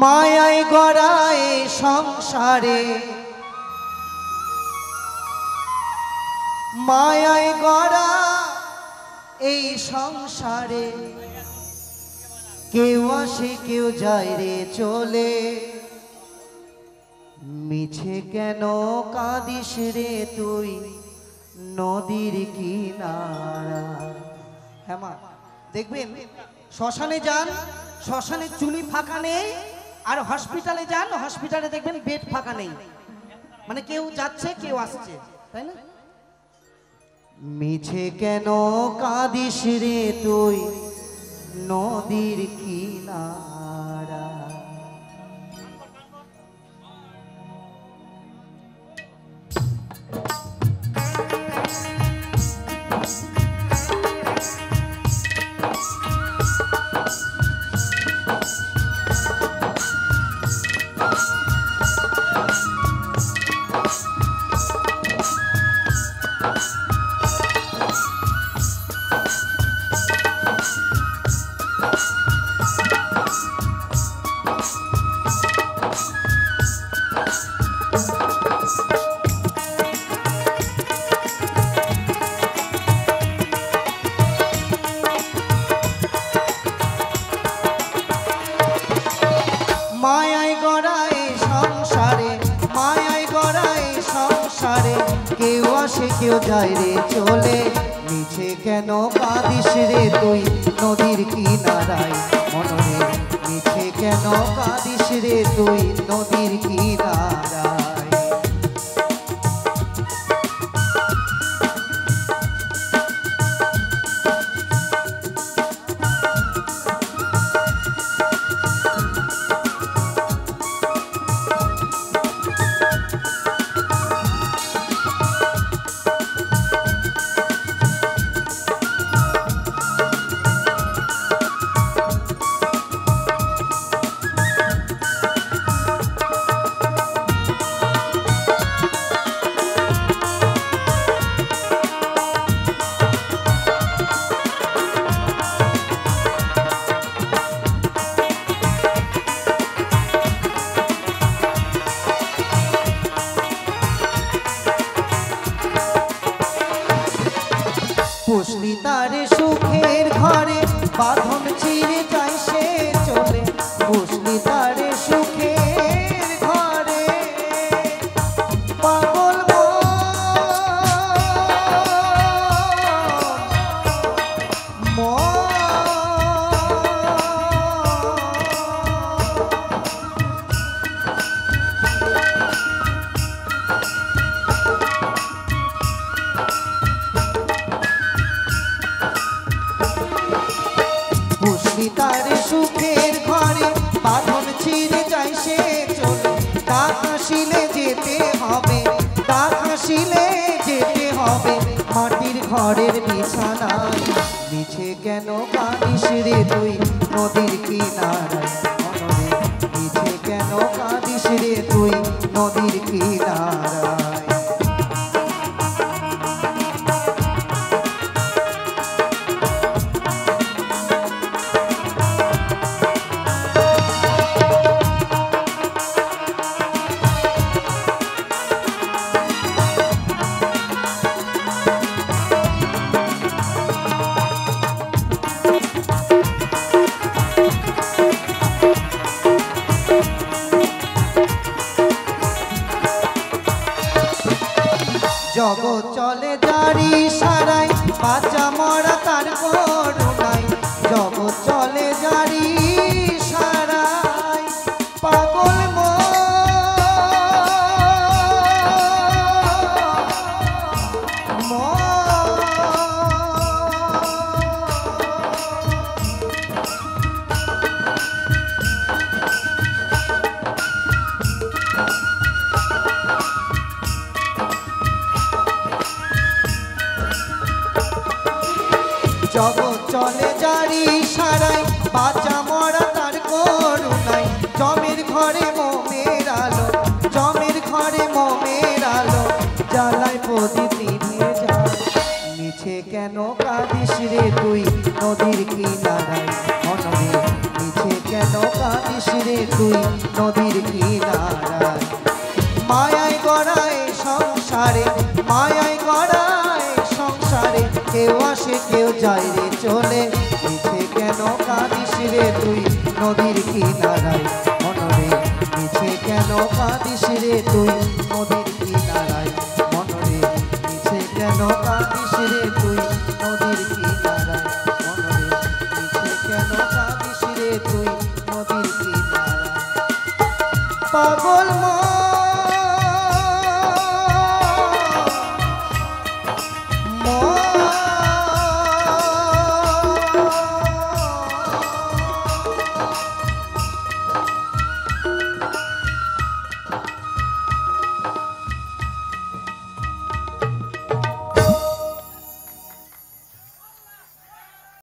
মায়ায় গড়ায় সংসারে, মায়ায় গড়া এই সংসারে, কেউ আসে কেউ যায় রে চলে, মিছে কেন কাঁদিস রে তুই নদীর কিনারা। হ্যাঁ মা, দেখবেন শ্মশানে যান, শ্মশানে চুনি ফাঁকা নেই, আর হসপিটালে যান, হসপিটালে দেখবেন বেড ফাঁকা নেই, মানে কেউ যাচ্ছে কেউ আসছে, তাই না? মিছে কেন কাঁদিস রে তুই নদীর কিনারা। মায়ায় গড়ায় সংসারে, মায়ায় গড়ায় সংসারে, কেউ আসে কেউ যায় রে চলে, মিছে কেন কাঁদিস রে তুই নদীর কিনারায় মনরে, মিছে কেন কাঁদিস রে তুই নদীর কিনারায়। পুষলি তারে সুখের ঘরে, বাঁধন চিরে যায় সে চলে, পুষলি তারে সুখের ঘরে, পাগল তারে সুখের ঘরে, বাঁধন ছিঁড়ে যায় সে চলে, ডাক হাসিলে যেতে হবে, ডাক হাসিলে যেতে হবে মাটির ঘরের বিছানায়, মিছে কেন কাঁদিস রে তুই নদীর কিনারায় মনরে, মিছে কেন কাঁদিস রে তুই নদীর কিনারায়। জগৎ চলে জারি সারাই, বাঁচা মরা তার করুণাই, জগৎ চলে জারি সারাই, পাগল কেন কাঁদিস রে তুই নদীর কিনারায় মায়ায় গড়ায় সংসারে মায়ায় গড়ায় সংসারে কেউ আসে কেউ যায় রে চলে মিছে কেন কাঁদিস রে তুই নদীর কিনারায় মনরে মিছে কেন কাঁদিস রে তুই নদীর কিনারায় মনরে মিছে কেন কাঁদিস রে তুই নদীর কিনারায় মনরে মিছে কেন কাঁদিস রে তুই নদীর কিনারায় পাগল